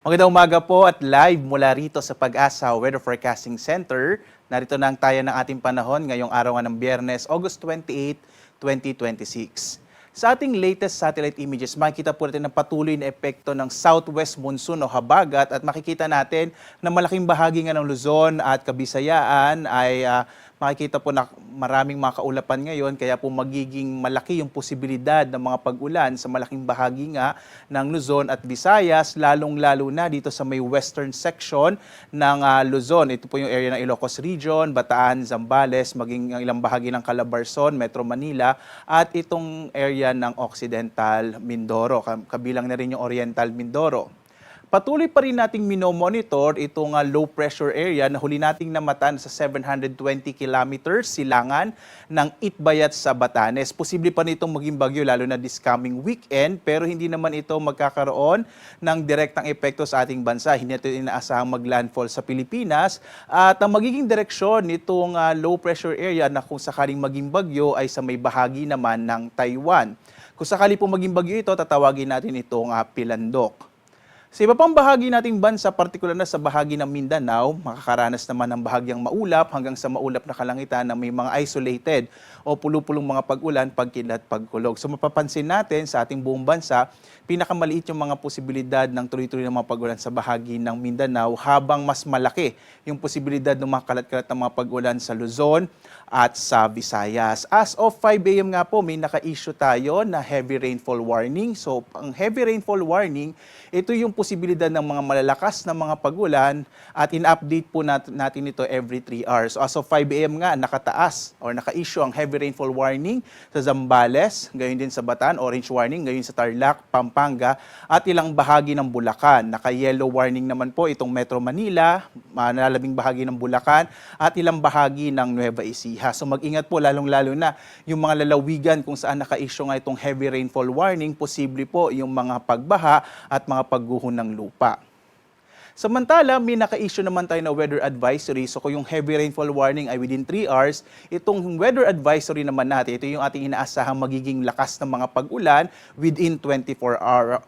Magandang umaga po at live mula rito sa Pag-asa Weather Forecasting Center. Narito na ang tayo ng ating panahon ngayong araw ng Biyernes, August 28, 2026. Sa ating latest satellite images, makikita po natin ang patuloy na epekto ng southwest monsoon o habagat at makikita natin na malaking bahagi nga ng Luzon at Kabisayaan ay makikita po na maraming mga kaulapan ngayon kaya po magiging malaki yung posibilidad ng mga pag-ulan sa malaking bahagi nga ng Luzon at Visayas, lalong-lalo na dito sa may western section ng Luzon. Ito po yung area ng Ilocos Region, Bataan, Zambales, maging ang ilang bahagi ng Calabarzon, Metro Manila at itong area ng Occidental Mindoro, kabilang na rin yung Oriental Mindoro. Patuloy pa rin nating minomonitor itong low pressure area na huli nating namatan sa 720 kilometers silangan ng Itbayat sa Batanes. Posible pa nitong maging bagyo lalo na this coming weekend pero hindi naman ito magkakaroon ng direktang epekto sa ating bansa. Hindi natin inaasahang maglandfall sa Pilipinas at ang magiging direksyon nitong low pressure area na kung sakaling maging bagyo ay sa may bahagi naman ng Taiwan. Kung sakali po maging bagyo ito, tatawagin natin itong Pilandok. Sa iba pang bahagi nating bansa, partikular na sa bahagi ng Mindanao, makakaranas naman ng bahagyang maulap hanggang sa maulap na kalangitan na may mga isolated o pulo-pulong mga pag-ulan, pagkilat, pagkulog. So mapapansin natin sa ating buong bansa, pinakamaliit yung mga posibilidad ng tuloy-tuloy na mga pag-ulan sa bahagi ng Mindanao habang mas malaki yung posibilidad ng mga kalat-kalat na mga pag-ulan sa Luzon at sa Visayas. As of 5 a.m. nga po, may naka-issue tayo na heavy rainfall warning. So ang heavy rainfall warning, ito yung posibilidad ng mga malalakas na mga pag-ulan at in-update po natin ito every 3 hours. So as of 5 a.m. nga, nakataas or naka-issue ang heavy rainfall warning sa Zambales, gayon din sa Bataan, orange warning, gayon sa Tarlac, Pampanga, at ilang bahagi ng Bulacan. Naka-yellow warning naman po itong Metro Manila, nalalabing bahagi ng Bulacan, at ilang bahagi ng Nueva Ecija. So mag-ingat po, lalong-lalo na yung mga lalawigan kung saan naka-issue nga itong heavy rainfall warning, posible po yung mga pagbaha at mga pagguho ng lupa. Samantala, may naka-issue naman tayo na weather advisory. So kung yung heavy rainfall warning ay within 3 hours, itong weather advisory naman natin, ito yung ating inaasahang magiging lakas ng mga pag-ulan within 24 hours.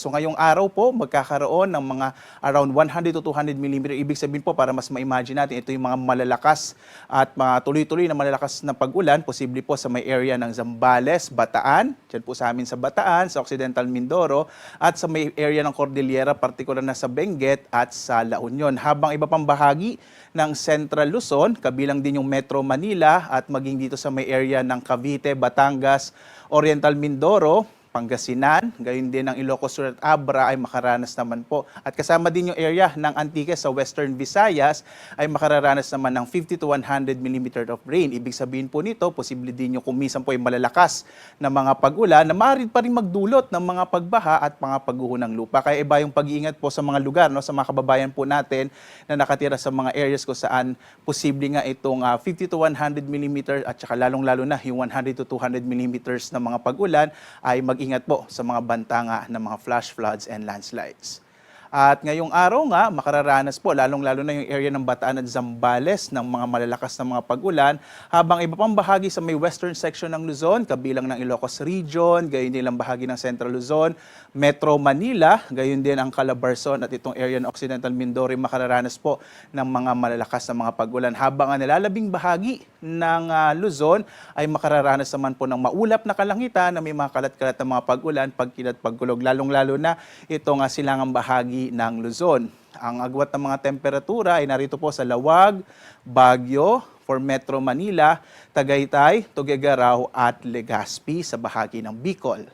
So ngayong araw po, magkakaroon ng mga around 100 to 200 mm. Ibig sabihin po, para mas ma-imagine natin, ito yung mga malalakas at mga tuloy-tuloy na malalakas na pag-ulan, posible po sa may area ng Zambales, Bataan, dyan po sa amin sa Bataan, sa Occidental Mindoro, at sa may area ng Cordillera, partikular na sa Benguet at sa La Union. Habang iba pang bahagi ng Central Luzon, kabilang din yung Metro Manila at maging dito sa may area ng Cavite, Batangas, Oriental Mindoro, Pangasinan, gayon din ang Ilocos Sur at Abra ay makaranas naman po. At kasama din yung area ng Antique sa Western Visayas ay makararanas naman ng 50 to 100 mm of rain. Ibig sabihin po nito, posible din yung kumisan po ay malalakas na mga pag-ulan na maaari pa rin magdulot ng mga pagbaha at mga pagguho ng lupa. Kaya iba yung pag-iingat po sa mga lugar, no, sa mga kababayan po natin na nakatira sa mga areas kung saan posible nga itong 50 to 100 mm at saka lalong-lalo na yung 100 to 200 mm na mga pag-ulan ay mag-ingat po sa mga bantanga ng mga flash floods and landslides. At ngayong araw nga, makararanas po, lalong-lalo na yung area ng Bataan at Zambales ng mga malalakas na mga pag-ulan, habang iba pang bahagi sa may western section ng Luzon, kabilang ng Ilocos Region, gayon din ang bahagi ng Central Luzon, Metro Manila, gayon din ang Calabarzon at itong area ng Occidental Mindoro, makararanas po ng mga malalakas na mga pag-ulan. Habang ang nalalabing bahagi ng Luzon ay makararanas naman po ng maulap na kalangitan na may mga kalat-kalat na mga pag-ulan, pagkilat, pagkulog, lalong-lalo na itong silangang bahagi ng Luzon. Ang agwat ng mga temperatura ay narito po sa Lawag, Baguio, for Metro Manila, Tagaytay, Tuguegarao at Legazpi sa bahagi ng Bicol.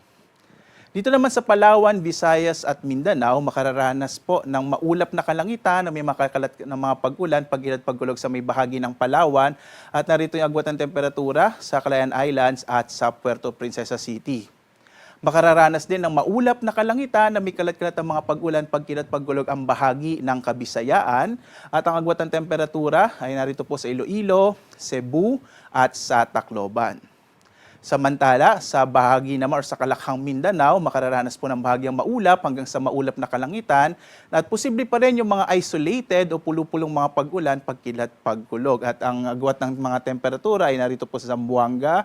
Dito naman sa Palawan, Visayas at Mindanao, makararanas po ng maulap na kalangitan na may makakalat ng mga pag-ulan, pagkilat, pagkulog sa may bahagi ng Palawan at narito yung agwat ng temperatura sa Calayan Islands at sa Puerto Princesa City. Makararanas din ng maulap na kalangitan na may kalat-kalat ng mga pag-ulan, pagkilat, pagkulog ang bahagi ng Kabisayaan. At ang agwat ng temperatura ay narito po sa Iloilo, Cebu at sa Tacloban. Samantala, sa bahagi naman or sa Kalakhang Mindanao, makararanas po ng bahagyang maulap hanggang sa maulap na kalangitan. At posible pa rin yung mga isolated o pulo-pulong mga pag-ulan, pagkilat, pagkulog. At ang agwat ng mga temperatura ay narito po sa Zamboanga,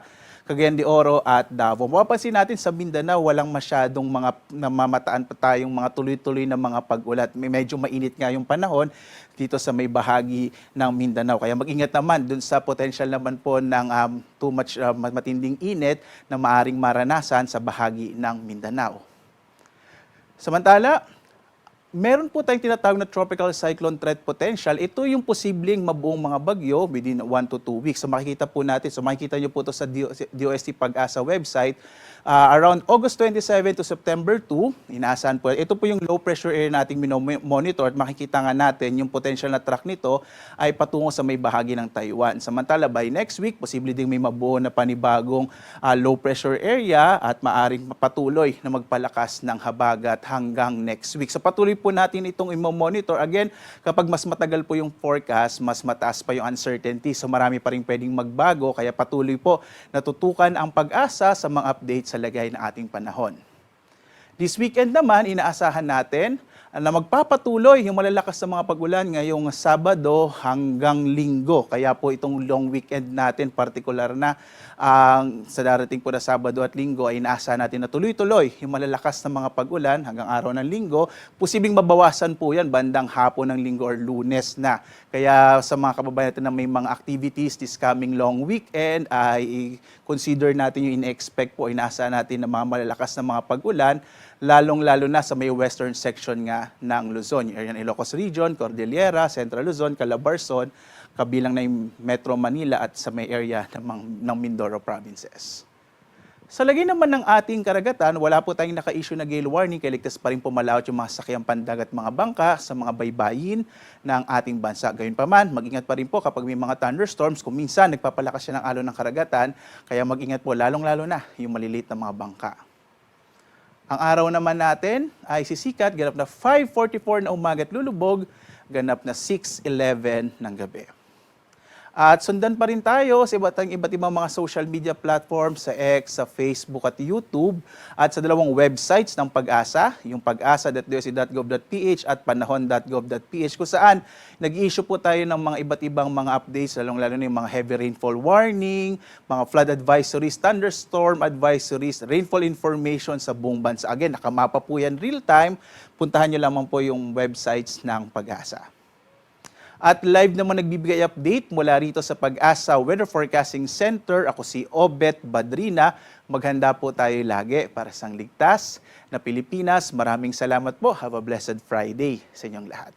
Cagayan de Oro at Davao. Mapapansin natin sa Mindanao, walang masyadong mga namamataan pa tayong mga tuloy-tuloy na mga pag-ulat. Medyo mainit nga yung panahon dito sa may bahagi ng Mindanao. Kaya mag-ingat naman dun sa potential naman po ng too much matinding init na maaring maranasan sa bahagi ng Mindanao. Samantala, meron po tayong tinatawag na tropical cyclone threat potential. Ito yung posibleng mabuong mga bagyo within 1 to 2 weeks. So makikita po natin, makikita nyo po ito sa DOST Pag-asa website. Around August 27 to September 2, inaasahan po. Ito po yung low pressure area nating monitor at makikita nga natin yung potential na track nito ay patungo sa may bahagi ng Taiwan. Samantala, by next week, posible ding may mabuo na panibagong low pressure area at maaring patuloy na magpalakas ng habagat hanggang next week. So patuloy po natin itong i-monitor. Again, kapag mas matagal po yung forecast, mas mataas pa yung uncertainty. So marami pa rin pwedeng magbago. Kaya patuloy po natutukan ang Pag-asa sa mga updates sa lagay ng ating panahon. This weekend naman, inaasahan natin na magpapatuloy yung malalakas na mga pag-ulan ngayong Sabado hanggang Linggo. Kaya po itong long weekend natin, partikular na sa darating po na Sabado at Linggo, ay inaasahan natin na tuloy-tuloy yung malalakas na mga pag-ulan hanggang araw ng Linggo. Posibleng mabawasan po yan bandang hapon ng Linggo or Lunes na. Kaya sa mga kababayan natin na may mga activities this coming long weekend, ay consider natin yung in-expect po, inaasahan natin na mga malalakas na mga pag-ulan, lalong-lalo na sa may western section nga ng Luzon. Yung Ilocos Region, Cordillera, Central Luzon, Calabarzon, kabilang na yung Metro Manila at sa may area ng Mindoro provinces. Sa lagay naman ng ating karagatan, wala po tayong naka-issue na gale warning, kaya ligtas pa rin pumalawat yung mga sakyang pandagat mga bangka sa mga baybayin ng ating bansa. Gayunpaman, mag-ingat pa rin po kapag may mga thunderstorms, kung minsan nagpapalakas siya ng alon ng karagatan, kaya mag-ingat po lalong-lalo na yung maliliit na mga bangka. Ang araw naman natin ay sisikat, ganap na 5:44 na umaga at lulubog, ganap na 6:11 ng gabi. At sundan pa rin tayo sa iba't ibang mga social media platforms, sa X, sa Facebook at YouTube, at sa dalawang websites ng Pag-asa, yung pag-asa.dost.gov.ph at panahon.gov.ph, kung saan nag-issue po tayo ng mga iba't ibang mga updates, lalong-lalo na yung mga heavy rainfall warning, mga flood advisories, thunderstorm advisories, rainfall information sa buong bansa. Again, nakamapa po yan real time. Puntahan nyo lamang po yung websites ng Pag-asa. At live naman nagbibigay update mula rito sa Pag-asa Weather Forecasting Center. Ako si Obet Badrina. Maghanda po tayo lagi para sa ligtas na Pilipinas. Maraming salamat po. Have a blessed Friday sa inyong lahat.